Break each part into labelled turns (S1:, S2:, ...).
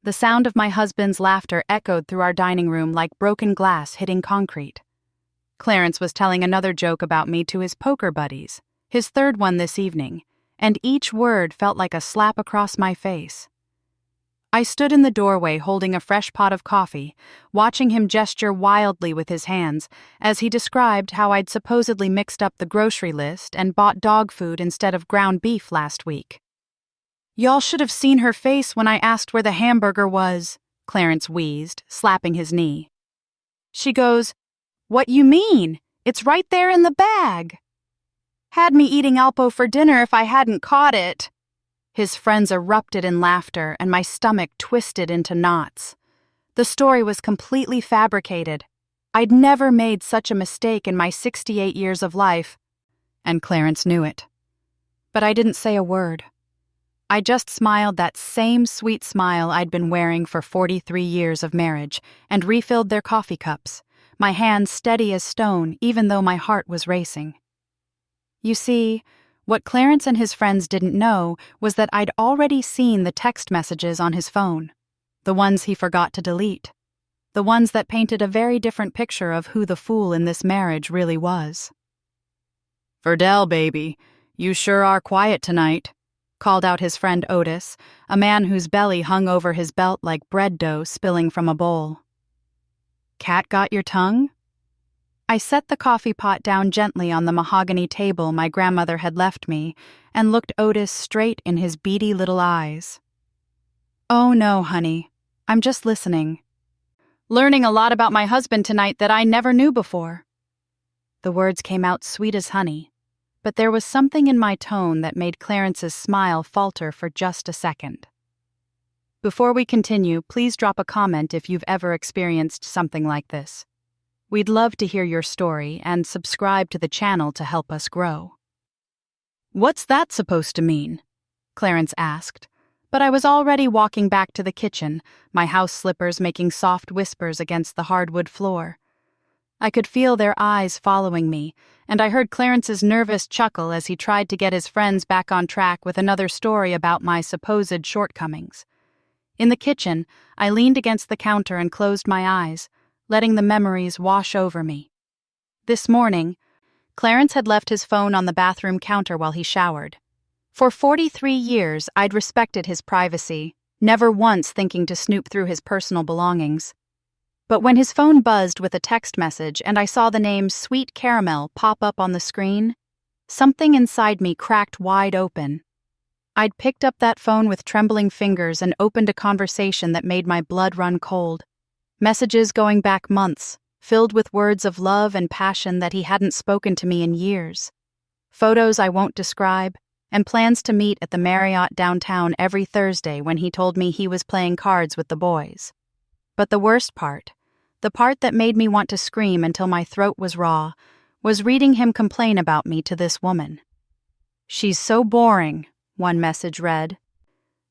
S1: The sound of my husband's laughter echoed through our dining room like broken glass hitting concrete. Clarence was telling another joke about me to his poker buddies, his third one this evening, and each word felt like a slap across my face. I stood in the doorway holding a fresh pot of coffee, watching him gesture wildly with his hands as he described how I'd supposedly mixed up the grocery list and bought dog food instead of ground beef last week. "Y'all should have seen her face when I asked where the hamburger was," Clarence wheezed, slapping his knee. She goes, "What you mean? It's right there in the bag." "Had me eating Alpo for dinner if I hadn't caught it." His friends erupted in laughter, and my stomach twisted into knots. The story was completely fabricated. I'd never made such a mistake in my 68 years of life, and Clarence knew it. But I didn't say a word. I just smiled that same sweet smile I'd been wearing for 43 years of marriage and refilled their coffee cups, my hands steady as stone even though my heart was racing. You see, what Clarence and his friends didn't know was that I'd already seen the text messages on his phone, the ones he forgot to delete, the ones that painted a very different picture of who the fool in this marriage really was. "Verdell, baby, you sure are quiet tonight," called out his friend Otis, a man whose belly hung over his belt like bread dough spilling from a bowl. "Cat got your tongue?" I set the coffee pot down gently on the mahogany table my grandmother had left me and looked Otis straight in his beady little eyes. "Oh no, honey. I'm just listening. Learning a lot about my husband tonight that I never knew before." The words came out sweet as honey, but there was something in my tone that made Clarence's smile falter for just a second. Before we continue, please drop a comment if you've ever experienced something like this. We'd love to hear your story and subscribe to the channel to help us grow. "What's that supposed to mean?" Clarence asked, but I was already walking back to the kitchen, my house slippers making soft whispers against the hardwood floor. I could feel their eyes following me, and I heard Clarence's nervous chuckle as he tried to get his friends back on track with another story about my supposed shortcomings. In the kitchen, I leaned against the counter and closed my eyes, letting the memories wash over me. This morning, Clarence had left his phone on the bathroom counter while he showered. For 43 years, I'd respected his privacy, never once thinking to snoop through his personal belongings. But when his phone buzzed with a text message and I saw the name Sweet Caramel pop up on the screen, something inside me cracked wide open. I'd picked up that phone with trembling fingers and opened a conversation that made my blood run cold. Messages going back months, filled with words of love and passion that he hadn't spoken to me in years. Photos I won't describe, and plans to meet at the Marriott downtown every Thursday when he told me he was playing cards with the boys. But the worst part, the part that made me want to scream until my throat was raw, was reading him complain about me to this woman. "She's so boring," one message read.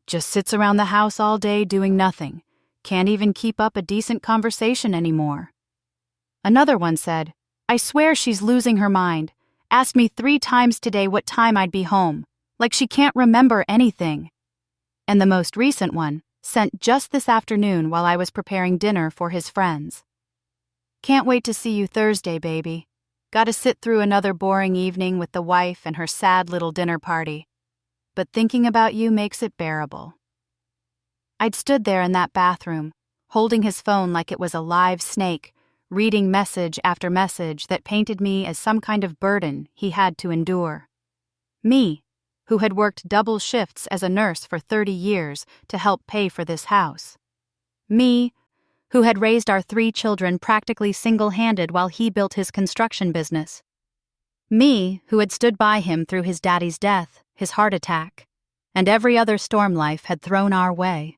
S1: "Just sits around the house all day doing nothing. Can't even keep up a decent conversation anymore." Another one said, "I swear she's losing her mind. Asked me 3 times today what time I'd be home. Like she can't remember anything." And the most recent one, sent just this afternoon while I was preparing dinner for his friends. "Can't wait to see you Thursday, baby. Gotta sit through another boring evening with the wife and her sad little dinner party. But thinking about you makes it bearable." I'd stood there in that bathroom, holding his phone like it was a live snake, reading message after message that painted me as some kind of burden he had to endure. Me, who had worked double shifts as a nurse for 30 years to help pay for this house. Me, who had raised our 3 children practically single-handed while he built his construction business. Me, who had stood by him through his daddy's death, his heart attack, and every other storm life had thrown our way.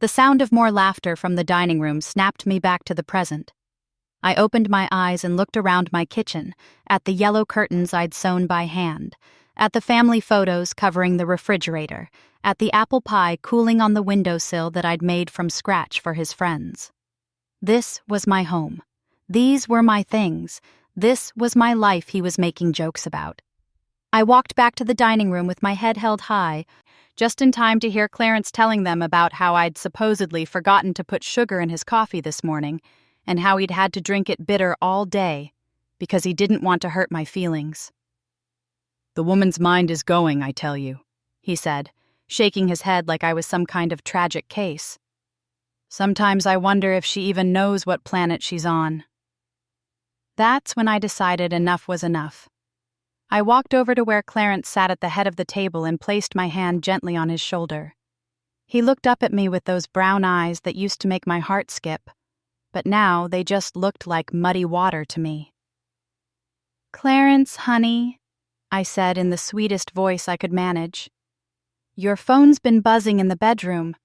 S1: The sound of more laughter from the dining room snapped me back to the present. I opened my eyes and looked around my kitchen, at the yellow curtains I'd sewn by hand, at the family photos covering the refrigerator, at the apple pie cooling on the windowsill that I'd made from scratch for his friends. This was my home. These were my things. This was my life he was making jokes about. I walked back to the dining room with my head held high, just in time to hear Clarence telling them about how I'd supposedly forgotten to put sugar in his coffee this morning, and how he'd had to drink it bitter all day, because he didn't want to hurt my feelings. "The woman's mind is going, I tell you," he said, shaking his head like I was some kind of tragic case. "Sometimes I wonder if she even knows what planet she's on." That's when I decided enough was enough. I walked over to where Clarence sat at the head of the table and placed my hand gently on his shoulder. He looked up at me with those brown eyes that used to make my heart skip, but now they just looked like muddy water to me. "Clarence, honey," I said in the sweetest voice I could manage. "Your phone's been buzzing in the bedroom.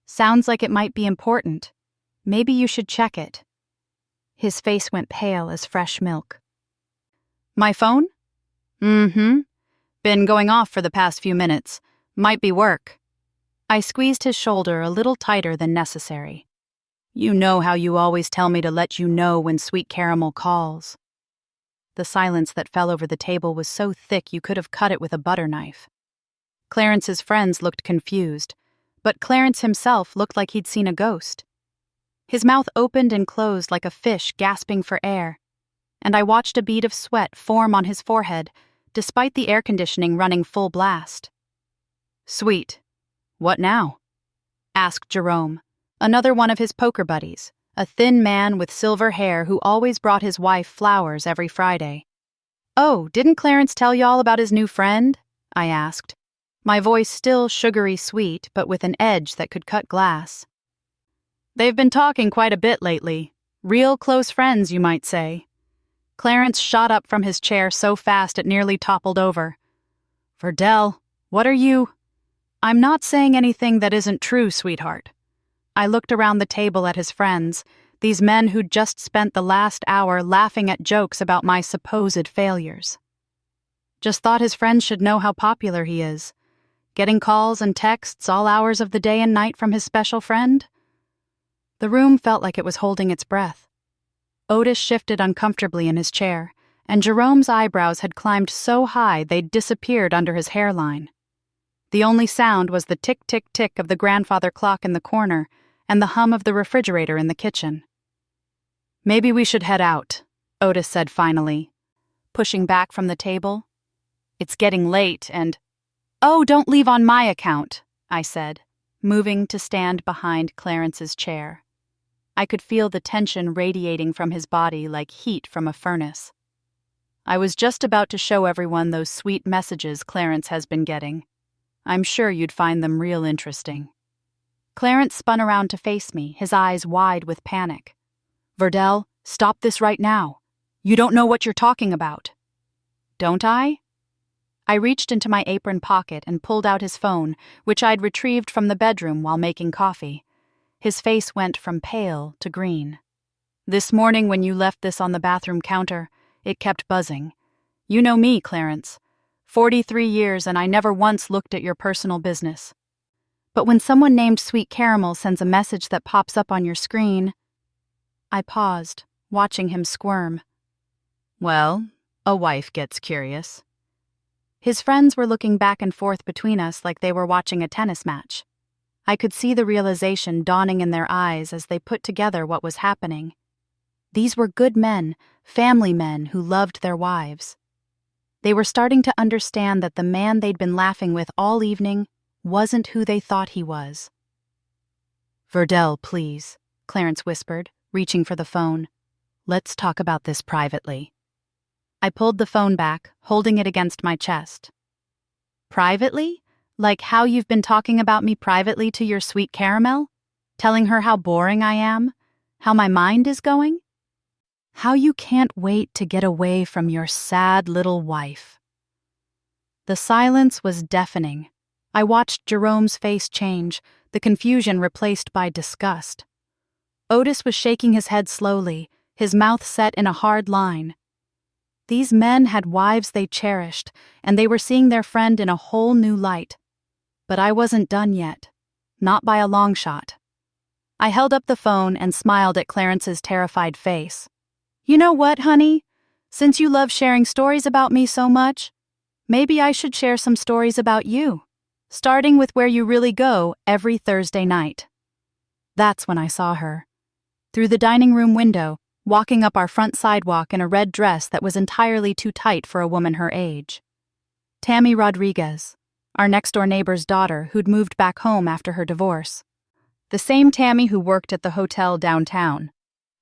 S1: Sounds like it might be important. Maybe you should check it." His face went pale as fresh milk. "My phone? Mm-hmm. Been going off for the past few minutes. Might be work." I squeezed his shoulder a little tighter than necessary. "You know how you always tell me to let you know when Sweet Caramel calls." The silence that fell over the table was so thick you could have cut it with a butter knife. Clarence's friends looked confused, but Clarence himself looked like he'd seen a ghost. His mouth opened and closed like a fish gasping for air, and I watched a bead of sweat form on his forehead, despite the air conditioning running full blast. "Sweet, what now?" asked Jerome, another one of his poker buddies, a thin man with silver hair who always brought his wife flowers every Friday. "Oh, didn't Clarence tell y'all about his new friend?" I asked, my voice still sugary sweet but with an edge that could cut glass. "They've been talking quite a bit lately. Real close friends, you might say." Clarence shot up from his chair so fast it nearly toppled over. "Verdell, what are you—" "I'm not saying anything that isn't true, sweetheart." I looked around the table at his friends, these men who'd just spent the last hour laughing at jokes about my supposed failures. Just thought his friends should know how popular he is. Getting calls and texts all hours of the day and night from his special friend. The room felt like it was holding its breath. Otis shifted uncomfortably in his chair, and Jerome's eyebrows had climbed so high they'd disappeared under his hairline. The only sound was the tick-tick-tick of the grandfather clock in the corner and the hum of the refrigerator in the kitchen. "Maybe we should head out," Otis said finally, pushing back from the table. "It's getting late and—" "Oh, don't leave on my account," I said, moving to stand behind Clarence's chair. I could feel the tension radiating from his body like heat from a furnace. "I was just about to show everyone those sweet messages Clarence has been getting. I'm sure you'd find them real interesting." Clarence spun around to face me, his eyes wide with panic. "Verdell, stop this right now. You don't know what you're talking about." "Don't I?" I reached into my apron pocket and pulled out his phone, which I'd retrieved from the bedroom while making coffee. His face went from pale to green. "This morning when you left this on the bathroom counter, it kept buzzing. You know me, Clarence. 43 years and I never once looked at your personal business. But when someone named Sweet Caramel sends a message that pops up on your screen—" I paused, watching him squirm. "Well, a wife gets curious." His friends were looking back and forth between us like they were watching a tennis match. I could see the realization dawning in their eyes as they put together what was happening. These were good men, family men who loved their wives. They were starting to understand that the man they'd been laughing with all evening wasn't who they thought he was. "Verdell, please," Clarence whispered, reaching for the phone. "Let's talk about this privately." I pulled the phone back, holding it against my chest. "Privately? Like how you've been talking about me privately to your Sweet Caramel? Telling her how boring I am? How my mind is going? How you can't wait to get away from your sad little wife?" The silence was deafening. I watched Jerome's face change, the confusion replaced by disgust. Otis was shaking his head slowly, his mouth set in a hard line. These men had wives they cherished, and they were seeing their friend in a whole new light. But I wasn't done yet. Not by a long shot. I held up the phone and smiled at Clarence's terrified face. "You know what, honey? Since you love sharing stories about me so much, Maybe I should share some stories about you, starting with where you really go every Thursday night. That's when I saw her. Through the dining room window, walking up our front sidewalk in a red dress that was entirely too tight for a woman her age. Tammy Rodriguez, our next-door neighbor's daughter who'd moved back home after her divorce. The same Tammy who worked at the hotel downtown.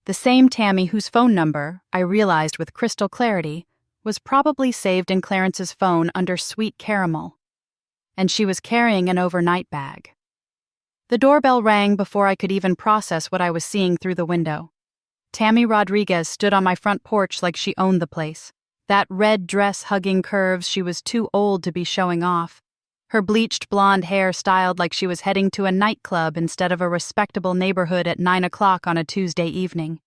S1: The same Tammy whose phone number, I realized with crystal clarity, was probably saved in Clarence's phone under Sweet Caramel. And she was carrying an overnight bag. The doorbell rang before I could even process what I was seeing through the window. Tammy Rodriguez stood on my front porch like she owned the place. That red dress hugging curves she was too old to be showing off. Her bleached blonde hair styled like she was heading to a nightclub instead of a respectable neighborhood at 9 o'clock on a Tuesday evening.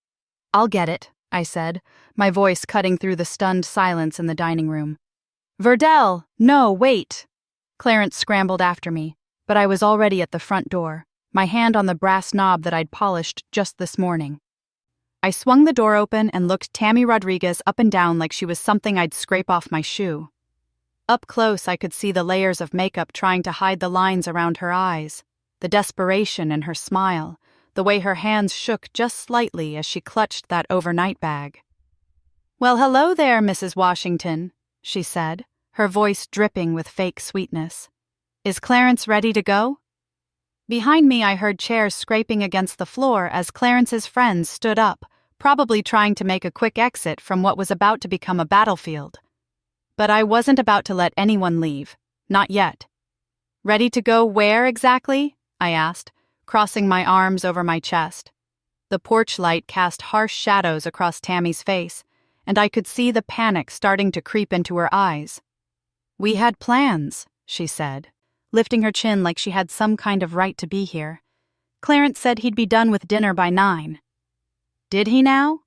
S1: "I'll get it," I said, my voice cutting through the stunned silence in the dining room. "Verdell, no, wait!" Clarence scrambled after me, but I was already at the front door, my hand on the brass knob that I'd polished just this morning. I swung the door open and looked Tammy Rodriguez up and down like she was something I'd scrape off my shoe. Up close, I could see the layers of makeup trying to hide the lines around her eyes, the desperation in her smile, the way her hands shook just slightly as she clutched that overnight bag. "Well, hello there, Mrs. Washington," she said, her voice dripping with fake sweetness. "Is Clarence ready to go?" Behind me, I heard chairs scraping against the floor as Clarence's friends stood up, probably trying to make a quick exit from what was about to become a battlefield. But I wasn't about to let anyone leave. Not yet. "Ready to go where exactly?" I asked, crossing my arms over my chest. The porch light cast harsh shadows across Tammy's face, and I could see the panic starting to creep into her eyes. "We had plans," she said, lifting her chin like she had some kind of right to be here. "Clarence said he'd be done with dinner by 9. "Did he now?"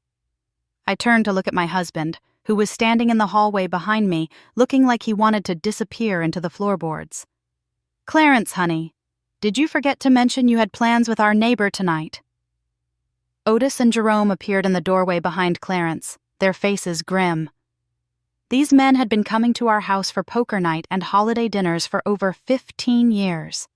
S1: I turned to look at my husband, who was standing in the hallway behind me, looking like he wanted to disappear into the floorboards. "Clarence, honey, did you forget to mention you had plans with our neighbor tonight?" Otis and Jerome appeared in the doorway behind Clarence, their faces grim. These men had been coming to our house for poker night and holiday dinners for over 15 years.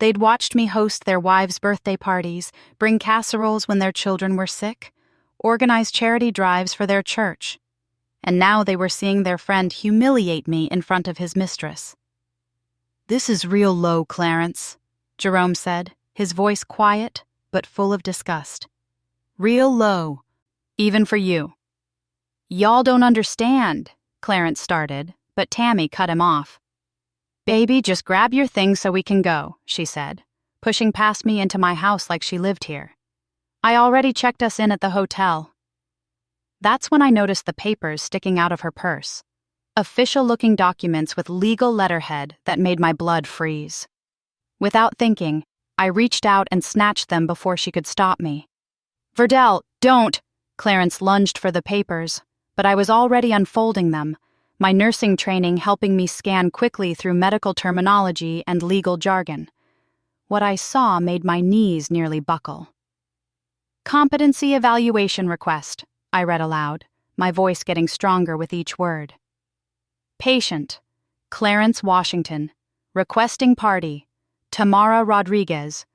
S1: They'd watched me host their wives' birthday parties, bring casseroles when their children were sick, organize charity drives for their church. And now they were seeing their friend humiliate me in front of his mistress. "This is real low, Clarence," Jerome said, his voice quiet but full of disgust. "Real low, even for you." "Y'all don't understand," Clarence started, but Tammy cut him off. "Baby, just grab your things so we can go," she said, pushing past me into my house like she lived here. "I already checked us in at the hotel." That's when I noticed the papers sticking out of her purse. Official-looking documents with legal letterhead that made my blood freeze. Without thinking, I reached out and snatched them before she could stop me. "Verdell, don't!" Clarence lunged for the papers, but I was already unfolding them, my nursing training helping me scan quickly through medical terminology and legal jargon. What I saw made my knees nearly buckle. "Competency evaluation request," I read aloud, my voice getting stronger with each word. "Patient, Clarence Washington. Requesting party, Tamara Rodriguez.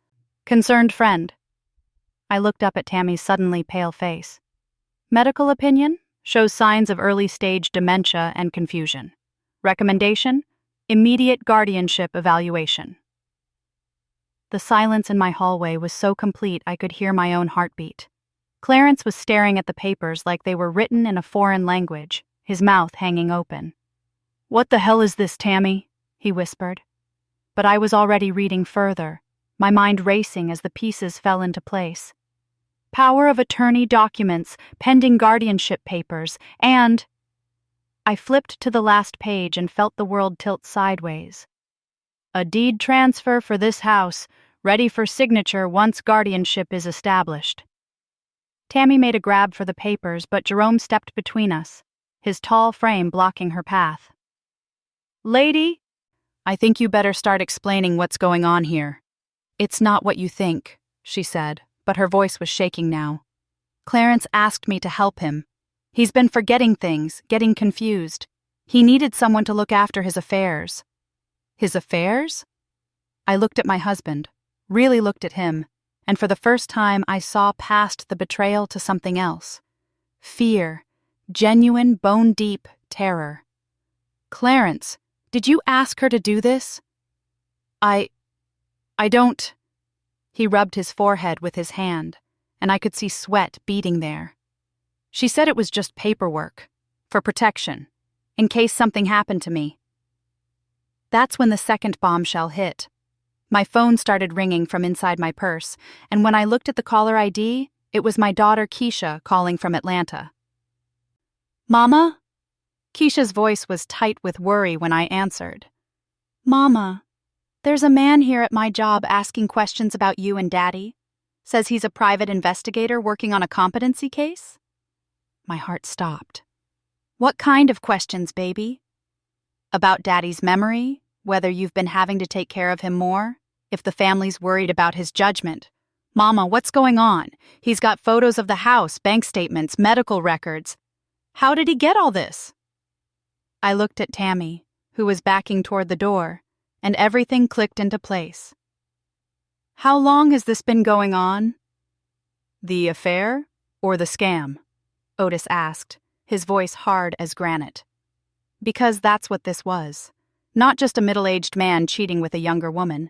S1: Concerned friend." I looked up at Tammy's suddenly pale face. "Medical opinion? Shows signs of early-stage dementia and confusion. Recommendation? Immediate guardianship evaluation." The silence in my hallway was so complete I could hear my own heartbeat. Clarence was staring at the papers like they were written in a foreign language, his mouth hanging open. "What the hell is this, Tammy?" he whispered. But I was already reading further, my mind racing as the pieces fell into place. Power of attorney documents, pending guardianship papers, and... I flipped to the last page and felt the world tilt sideways. "A deed transfer for this house, ready for signature once guardianship is established." Tammy made a grab for the papers, but Jerome stepped between us, his tall frame blocking her path. "Lady, I think you better start explaining what's going on here." "It's not what you think," she said, but her voice was shaking now. "Clarence asked me to help him. He's been forgetting things, getting confused. He needed someone to look after his affairs. His affairs? I looked at my husband, really looked at him, and for the first time I saw past the betrayal to something else. Fear, genuine, bone-deep terror. Clarence, did you ask her to do this? I don't. He rubbed his forehead with his hand, and I could see sweat beading there. She said it was just paperwork, for protection, in case something happened to me. That's when the second bombshell hit. My phone started ringing from inside my purse, and when I looked at the caller ID, it was my daughter Keisha calling from Atlanta. Mama? Keisha's voice was tight with worry when I answered. Mama, there's a man here at my job asking questions about you and Daddy. Says he's a private investigator working on a competency case? My heart stopped. What kind of questions, baby? About Daddy's memory, whether you've been having to take care of him more, if the family's worried about his judgment. Mama, what's going on? He's got photos of the house, bank statements, medical records. How did he get all this? I looked at Tammy, who was backing toward the door, and everything clicked into place. How long has this been going on? The affair or the scam? Otis asked, his voice hard as granite. Because that's what this was. Not just a middle-aged man cheating with a younger woman.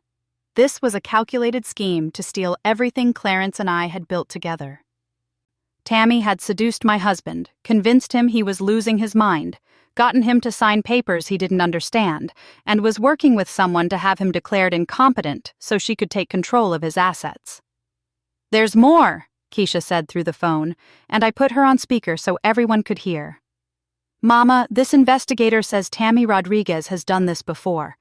S1: This was a calculated scheme to steal everything Clarence and I had built together. Tammy had seduced my husband, convinced him he was losing his mind, gotten him to sign papers he didn't understand, and was working with someone to have him declared incompetent so she could take control of his assets. There's more, Keisha said through the phone, and I put her on speaker so everyone could hear. Mama, this investigator says Tammy Rodriguez has done this before.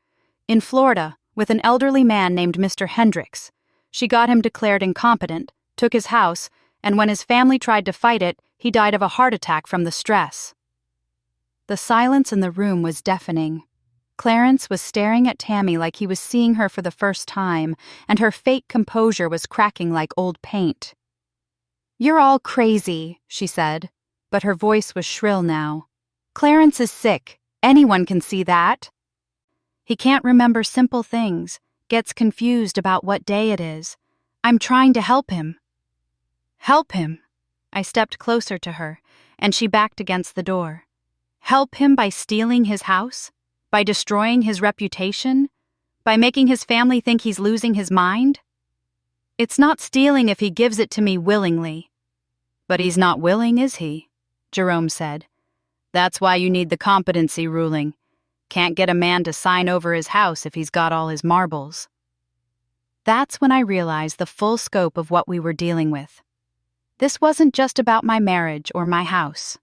S1: In Florida, with an elderly man named Mr. Hendricks. She got him declared incompetent, took his house, and when his family tried to fight it, he died of a heart attack from the stress. The silence in the room was deafening. Clarence was staring at Tammy like he was seeing her for the first time, and her fake composure was cracking like old paint. You're all crazy, she said, but her voice was shrill now. Clarence is sick. Anyone can see that. He can't remember simple things, gets confused about what day it is. I'm trying to help him. Help him? I stepped closer to her, and she backed against the door. Help him by stealing his house? By destroying his reputation? By making his family think he's losing his mind? It's not stealing if he gives it to me willingly. But he's not willing, is he? Jerome said. That's why you need the competency ruling. Can't get a man to sign over his house if he's got all his marbles. That's when I realized the full scope of what we were dealing with. This wasn't just about my marriage or my house.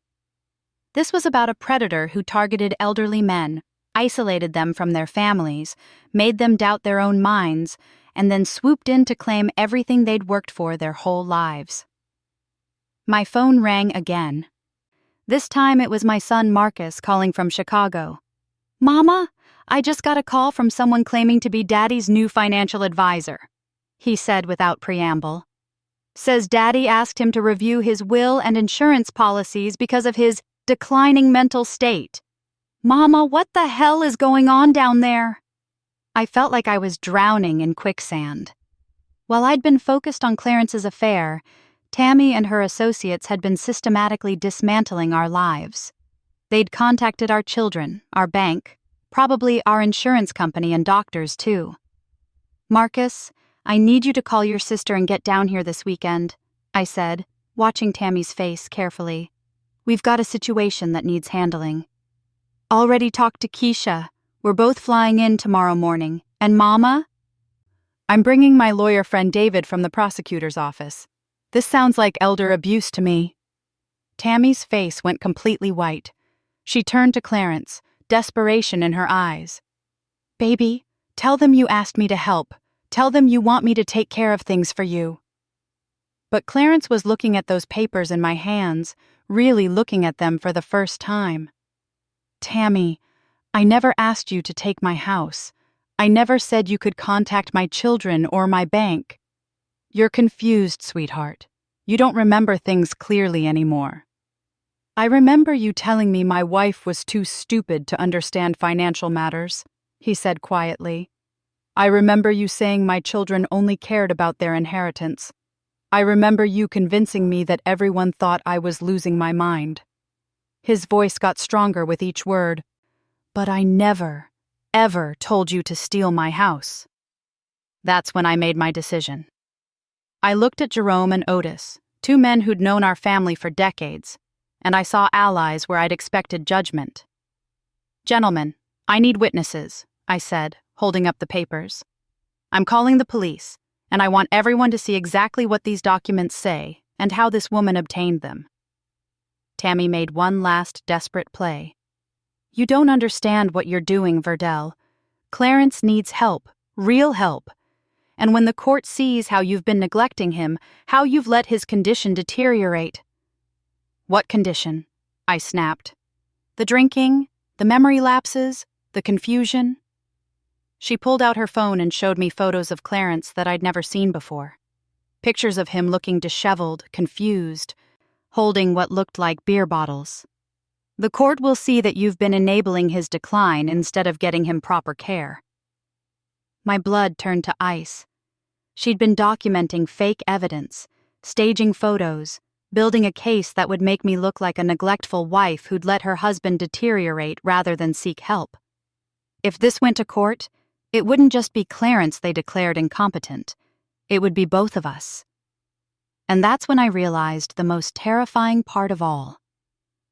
S1: This was about a predator who targeted elderly men, isolated them from their families, made them doubt their own minds, and then swooped in to claim everything they'd worked for their whole lives. My phone rang again. This time it was my son Marcus calling from Chicago. Mama, I just got a call from someone claiming to be Daddy's new financial advisor, he said without preamble. Says Daddy asked him to review his will and insurance policies because of his declining mental state. Mama, what the hell is going on down there? I felt like I was drowning in quicksand. While I'd been focused on Clarence's affair, Tammy and her associates had been systematically dismantling our lives. They'd contacted our children, our bank, probably our insurance company and doctors too. Marcus, I need you to call your sister and get down here this weekend, I said, watching Tammy's face carefully. We've got a situation that needs handling. Already talked to Keisha. We're both flying in tomorrow morning. And Mama? I'm bringing my lawyer friend David from the prosecutor's office. This sounds like elder abuse to me. Tammy's face went completely white. She turned to Clarence, desperation in her eyes. Baby, tell them you asked me to help. Tell them you want me to take care of things for you. But Clarence was looking at those papers in my hands, really looking at them for the first time. Tammy, I never asked you to take my house. I never said you could contact my children or my bank. You're confused, sweetheart. You don't remember things clearly anymore. I remember you telling me my wife was too stupid to understand financial matters, he said quietly. I remember you saying my children only cared about their inheritance. I remember you convincing me that everyone thought I was losing my mind. His voice got stronger with each word. But I never, ever told you to steal my house. That's when I made my decision. I looked at Jerome and Otis, two men who'd known our family for decades, and I saw allies where I'd expected judgment. Gentlemen, I need witnesses, I said, holding up the papers. I'm calling the police, and I want everyone to see exactly what these documents say and how this woman obtained them. Tammy made one last desperate play. You don't understand what you're doing, Verdell. Clarence needs help, real help. And when the court sees how you've been neglecting him, how you've let his condition deteriorate. What condition? I snapped. The drinking, the memory lapses, the confusion. She pulled out her phone and showed me photos of Clarence that I'd never seen before. Pictures of him looking disheveled, confused, holding what looked like beer bottles. The court will see that you've been enabling his decline instead of getting him proper care. My blood turned to ice. She'd been documenting fake evidence, staging photos, building a case that would make me look like a neglectful wife who'd let her husband deteriorate rather than seek help. If this went to court, it wouldn't just be Clarence they declared incompetent. It would be both of us. And that's when I realized the most terrifying part of all.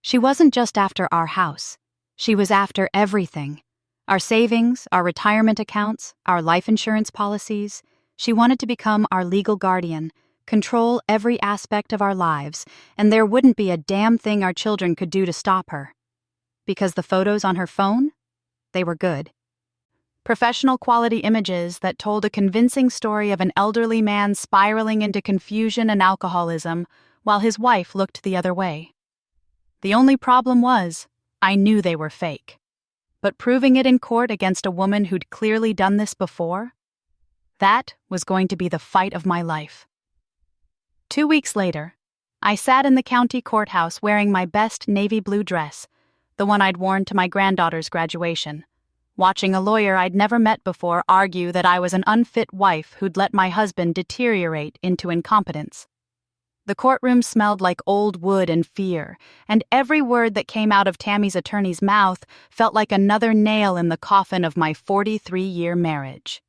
S1: She wasn't just after our house. She was after everything. Our savings, our retirement accounts, our life insurance policies. She wanted to become our legal guardian, control every aspect of our lives, and there wouldn't be a damn thing our children could do to stop her. Because the photos on her phone? They were good. Professional quality images that told a convincing story of an elderly man spiraling into confusion and alcoholism while his wife looked the other way. The only problem was, I knew they were fake. But proving it in court against a woman who'd clearly done this before? That was going to be the fight of my life. 2 weeks later, I sat in the county courthouse wearing my best navy blue dress, the one I'd worn to my granddaughter's graduation, watching a lawyer I'd never met before argue that I was an unfit wife who'd let my husband deteriorate into incompetence. The courtroom smelled like old wood and fear, and every word that came out of Tammy's attorney's mouth felt like another nail in the coffin of my 43-year marriage.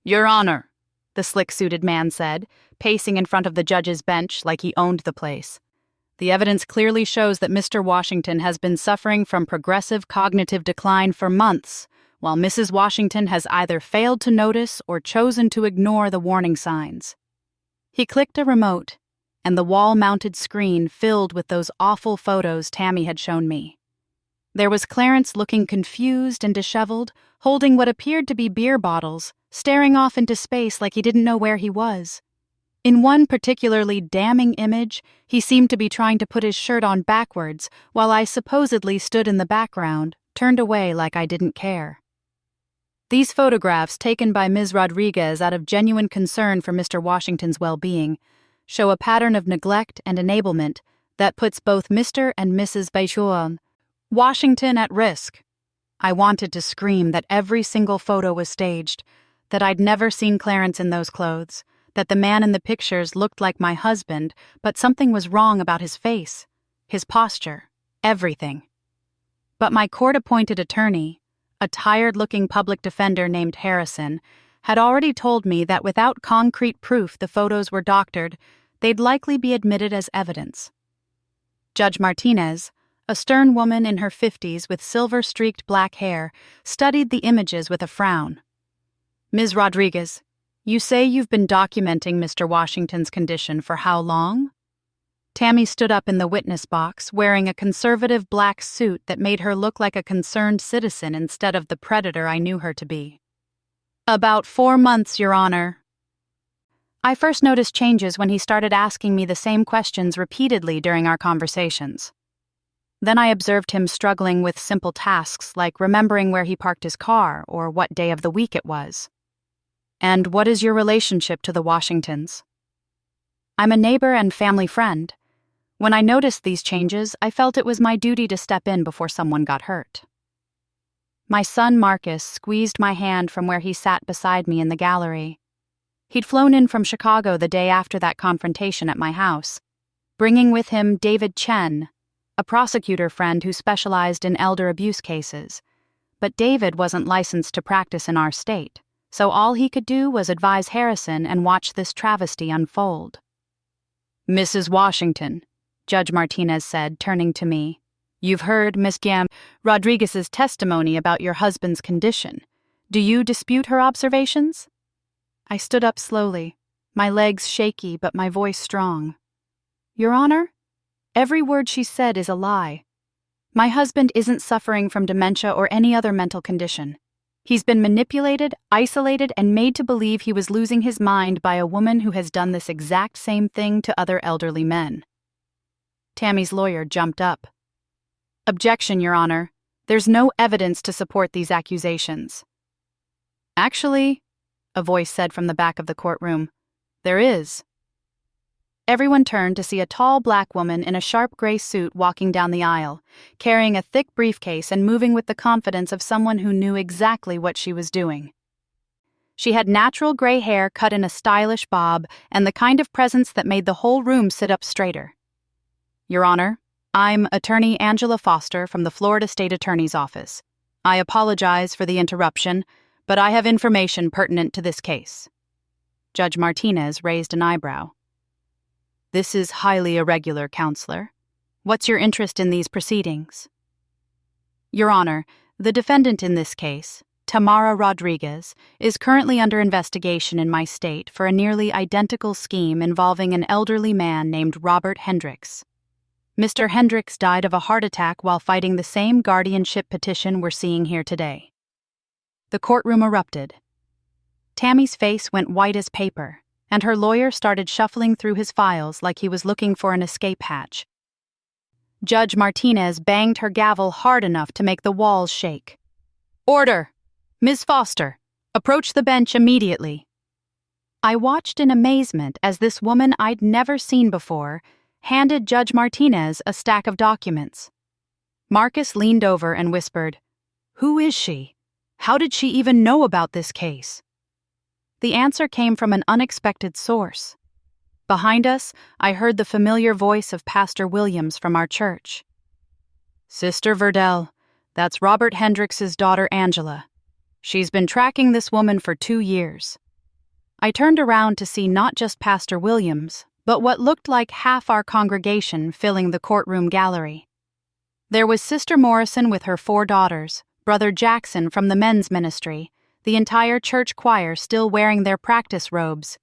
S1: Your Honor, the slick-suited man said, pacing in front of the judge's bench like he owned the place. The evidence clearly shows that Mr. Washington has been suffering from progressive cognitive decline for months, while Mrs. Washington has either failed to notice or chosen to ignore the warning signs. He clicked a remote, and the wall-mounted screen filled with those awful photos Tammy had shown me. There was Clarence looking confused and disheveled, holding what appeared to be beer bottles, staring off into space like he didn't know where he was. In one particularly damning image, he seemed to be trying to put his shirt on backwards, while I supposedly stood in the background, turned away like I didn't care. These photographs, taken by Ms. Rodriguez out of genuine concern for Mr. Washington's well-being, show a pattern of neglect and enablement that puts both Mr. and Mrs. Washington at risk. I wanted to scream that every single photo was staged, that I'd never seen Clarence in those clothes, that the man in the pictures looked like my husband, but something was wrong about his face, his posture, everything. But my court-appointed attorney, a tired-looking public defender named Harrison, had already told me that without concrete proof the photos were doctored, they'd likely be admitted as evidence. Judge Martinez, a stern woman in her 50s with silver-streaked black hair, studied the images with a frown. Ms. Rodriguez, you say you've been documenting Mr. Washington's condition for how long? Tammy stood up in the witness box, wearing a conservative black suit that made her look like a concerned citizen instead of the predator I knew her to be. About 4 months, Your Honor. I first noticed changes when he started asking me the same questions repeatedly during our conversations. Then I observed him struggling with simple tasks like remembering where he parked his car or what day of the week it was. And what is your relationship to the Washingtons? I'm a neighbor and family friend. When I noticed these changes, I felt it was my duty to step in before someone got hurt. My son Marcus squeezed my hand from where he sat beside me in the gallery. He'd flown in from Chicago the day after that confrontation at my house, bringing with him David Chen, a prosecutor friend who specialized in elder abuse cases. But David wasn't licensed to practice in our state, so all he could do was advise Harrison and watch this travesty unfold. "Mrs. Washington," Judge Martinez said, turning to me, "you've heard Miss Rodriguez's testimony about your husband's condition. Do you dispute her observations?" I stood up slowly, my legs shaky but my voice strong. "Your Honor, every word she said is a lie. My husband isn't suffering from dementia or any other mental condition. He's been manipulated, isolated, and made to believe he was losing his mind by a woman who has done this exact same thing to other elderly men." Tammy's lawyer jumped up. "Objection, Your Honor. There's no evidence to support these accusations." "Actually," a voice said from the back of the courtroom, "there is." Everyone turned to see a tall black woman in a sharp gray suit walking down the aisle, carrying a thick briefcase and moving with the confidence of someone who knew exactly what she was doing. She had natural gray hair cut in a stylish bob and the kind of presence that made the whole room sit up straighter. "Your Honor, I'm Attorney Angela Foster from the Florida State Attorney's Office. I apologize for the interruption, but I have information pertinent to this case." Judge Martinez raised an eyebrow. "This is highly irregular, Counselor. What's your interest in these proceedings?" "Your Honor, the defendant in this case, Tamara Rodriguez, is currently under investigation in my state for a nearly identical scheme involving an elderly man named Robert Hendricks. Mr. Hendricks died of a heart attack while fighting the same guardianship petition we're seeing here today." The courtroom erupted. Tammy's face went white as paper, and her lawyer started shuffling through his files like he was looking for an escape hatch. Judge Martinez banged her gavel hard enough to make the walls shake. "Order! Ms. Foster, approach the bench immediately." I watched in amazement as this woman I'd never seen before handed Judge Martinez a stack of documents. Marcus leaned over and whispered, "Who is she? How did she even know about this case?" The answer came from an unexpected source. Behind us, I heard the familiar voice of Pastor Williams from our church. "Sister Verdell, that's Robert Hendricks's daughter Angela. She's been tracking this woman for 2 years." I turned around to see not just Pastor Williams, but what looked like half our congregation filling the courtroom gallery. There was Sister Morrison with her 4 daughters, Brother Jackson from the men's ministry, the entire church choir still wearing their practice robes,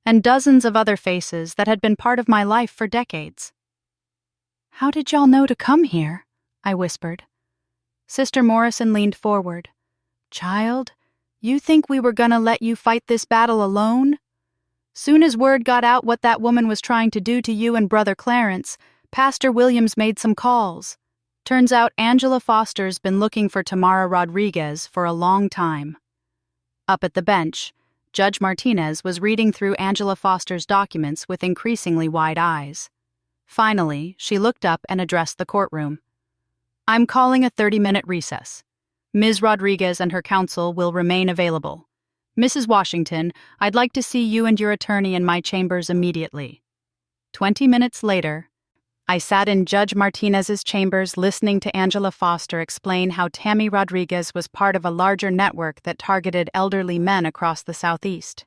S1: and dozens of other faces that had been part of my life for decades. "How did y'all know to come here?" I whispered. Sister Morrison leaned forward. "Child, you think we were gonna let you fight this battle alone? Soon as word got out what that woman was trying to do to you and Brother Clarence, Pastor Williams made some calls. Turns out Angela Foster's been looking for Tamara Rodriguez for a long time." Up at the bench, Judge Martinez was reading through Angela Foster's documents with increasingly wide eyes. Finally, she looked up and addressed the courtroom. "I'm calling a 30-minute recess. Ms. Rodriguez and her counsel will remain available. Mrs. Washington, I'd like to see you and your attorney in my chambers immediately." 20 minutes later, I sat in Judge Martinez's chambers listening to Angela Foster explain how Tammy Rodriguez was part of a larger network that targeted elderly men across the Southeast.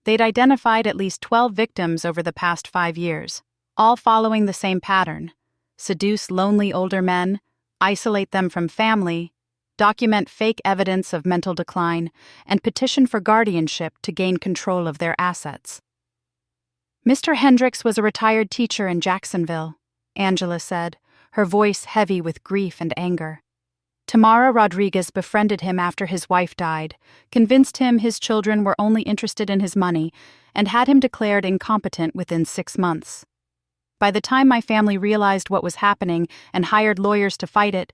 S1: They'd identified at least 12 victims over the past 5 years, all following the same pattern: seduce lonely older men, isolate them from family, document fake evidence of mental decline, and petition for guardianship to gain control of their assets. "Mr. Hendricks was a retired teacher in Jacksonville," Angela said, her voice heavy with grief and anger. "Tamara Rodriguez befriended him after his wife died, convinced him his children were only interested in his money, and had him declared incompetent within 6 months. By the time my family realized what was happening and hired lawyers to fight it,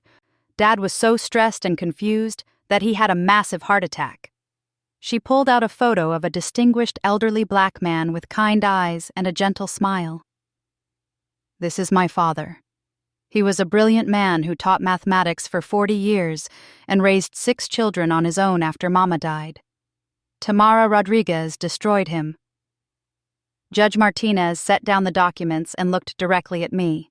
S1: Dad was so stressed and confused that he had a massive heart attack." She pulled out a photo of a distinguished elderly black man with kind eyes and a gentle smile. This is my father. He was a brilliant man who taught mathematics for 40 years and raised 6 children on his own after Mama died. Tamara Rodriguez destroyed him. Judge Martinez set down the documents and looked directly at me.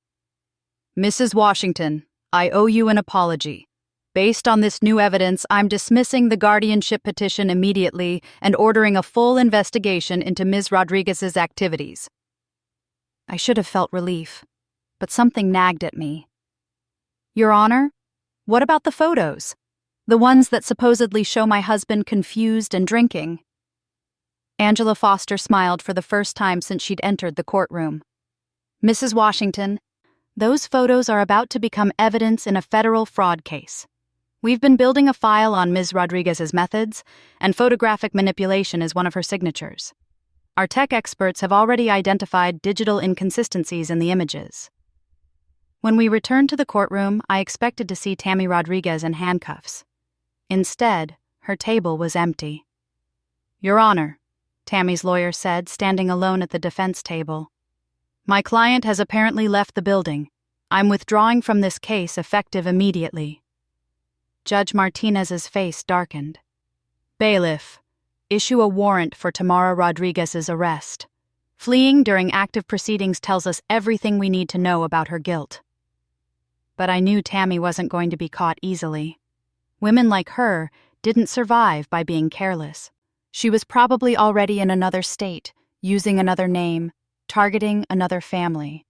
S1: Mrs. Washington, I owe you an apology. Based on this new evidence, I'm dismissing the guardianship petition immediately and ordering a full investigation into Ms. Rodriguez's activities. I should have felt relief, but something nagged at me. Your Honor, what about the photos? The ones that supposedly show my husband confused and drinking. Angela Foster smiled for the first time since she'd entered the courtroom. Mrs. Washington, those photos are about to become evidence in a federal fraud case. We've been building a file on Ms. Rodriguez's methods, and photographic manipulation is one of her signatures. Our tech experts have already identified digital inconsistencies in the images. When we returned to the courtroom, I expected to see Tammy Rodriguez in handcuffs. Instead, her table was empty. Your Honor, Tammy's lawyer said, standing alone at the defense table. My client has apparently left the building. I'm withdrawing from this case effective immediately. Judge Martinez's face darkened. Bailiff, issue a warrant for Tamara Rodriguez's arrest. Fleeing during active proceedings tells us everything we need to know about her guilt. But I knew Tammy wasn't going to be caught easily. Women like her didn't survive by being careless. She was probably already in another state, using another name, targeting another family.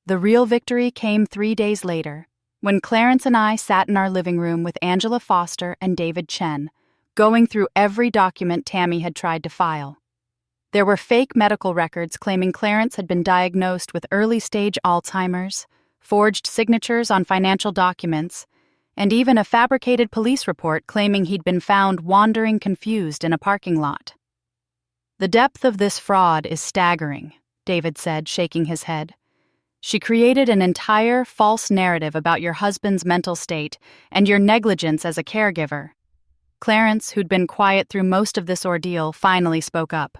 S1: The real victory came 3 days later, when Clarence and I sat in our living room with Angela Foster and David Chen, going through every document Tammy had tried to file. There were fake medical records claiming Clarence had been diagnosed with early-stage Alzheimer's, forged signatures on financial documents, and even a fabricated police report claiming he'd been found wandering confused in a parking lot. The depth of this fraud is staggering, David said, shaking his head. She created an entire false narrative about your husband's mental state and your negligence as a caregiver. Clarence, who'd been quiet through most of this ordeal, finally spoke up.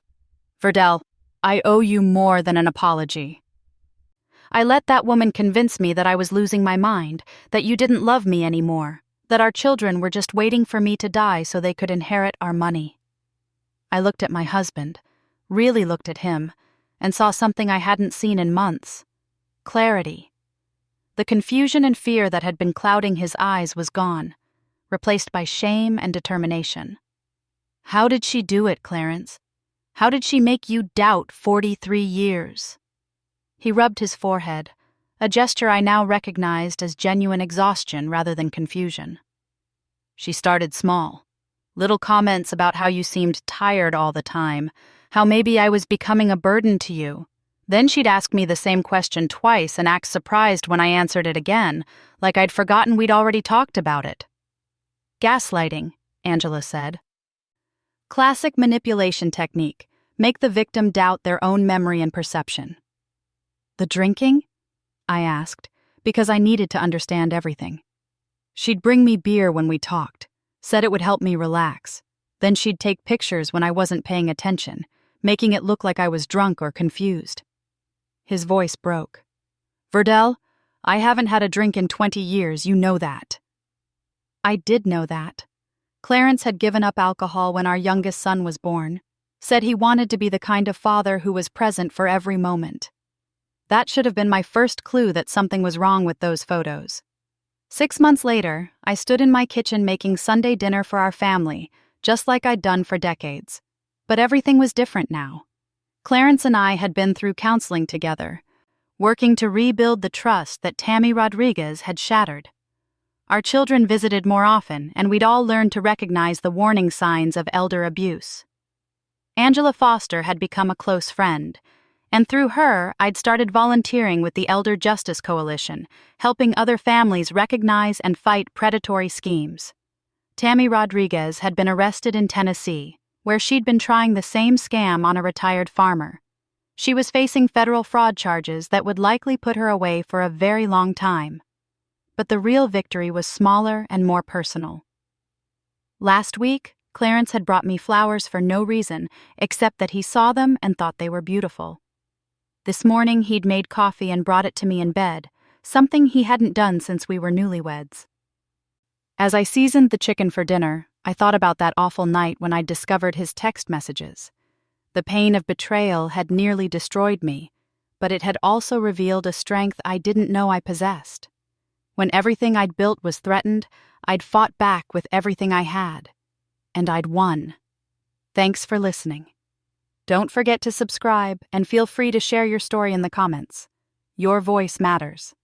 S1: Verdell, I owe you more than an apology. I let that woman convince me that I was losing my mind, that you didn't love me anymore, that our children were just waiting for me to die so they could inherit our money. I looked at my husband, really looked at him, and saw something I hadn't seen in months. Clarity. The confusion and fear that had been clouding his eyes was gone, replaced by shame and determination. How did she do it, Clarence? How did she make you doubt 43 years? He rubbed his forehead, a gesture I now recognized as genuine exhaustion rather than confusion. She started small. Little comments about how you seemed tired all the time, how maybe I was becoming a burden to you. Then she'd ask me the same question twice and act surprised when I answered it again, like I'd forgotten we'd already talked about it. Gaslighting, Angela said. Classic manipulation technique. Make the victim doubt their own memory and perception. The drinking? I asked, because I needed to understand everything. She'd bring me beer when we talked, said it would help me relax. Then she'd take pictures when I wasn't paying attention, making it look like I was drunk or confused. His voice broke. Verdell, I haven't had a drink in 20 years, you know that. I did know that. Clarence had given up alcohol when our youngest son was born, said he wanted to be the kind of father who was present for every moment. That should have been my first clue that something was wrong with those photos. 6 months later, I stood in my kitchen making Sunday dinner for our family, just like I'd done for decades. But everything was different now. Clarence and I had been through counseling together, working to rebuild the trust that Tammy Rodriguez had shattered. Our children visited more often, and we'd all learned to recognize the warning signs of elder abuse. Angela Foster had become a close friend, and through her, I'd started volunteering with the Elder Justice Coalition, helping other families recognize and fight predatory schemes. Tammy Rodriguez had been arrested in Tennessee, where she'd been trying the same scam on a retired farmer. She was facing federal fraud charges that would likely put her away for a very long time. But the real victory was smaller and more personal. Last week, Clarence had brought me flowers for no reason except that he saw them and thought they were beautiful. This morning he'd made coffee and brought it to me in bed, something he hadn't done since we were newlyweds. As I seasoned the chicken for dinner, I thought about that awful night when I'd discovered his text messages. The pain of betrayal had nearly destroyed me, but it had also revealed a strength I didn't know I possessed. When everything I'd built was threatened, I'd fought back with everything I had. And I'd won. Thanks for listening. Don't forget to subscribe and feel free to share your story in the comments. Your voice matters.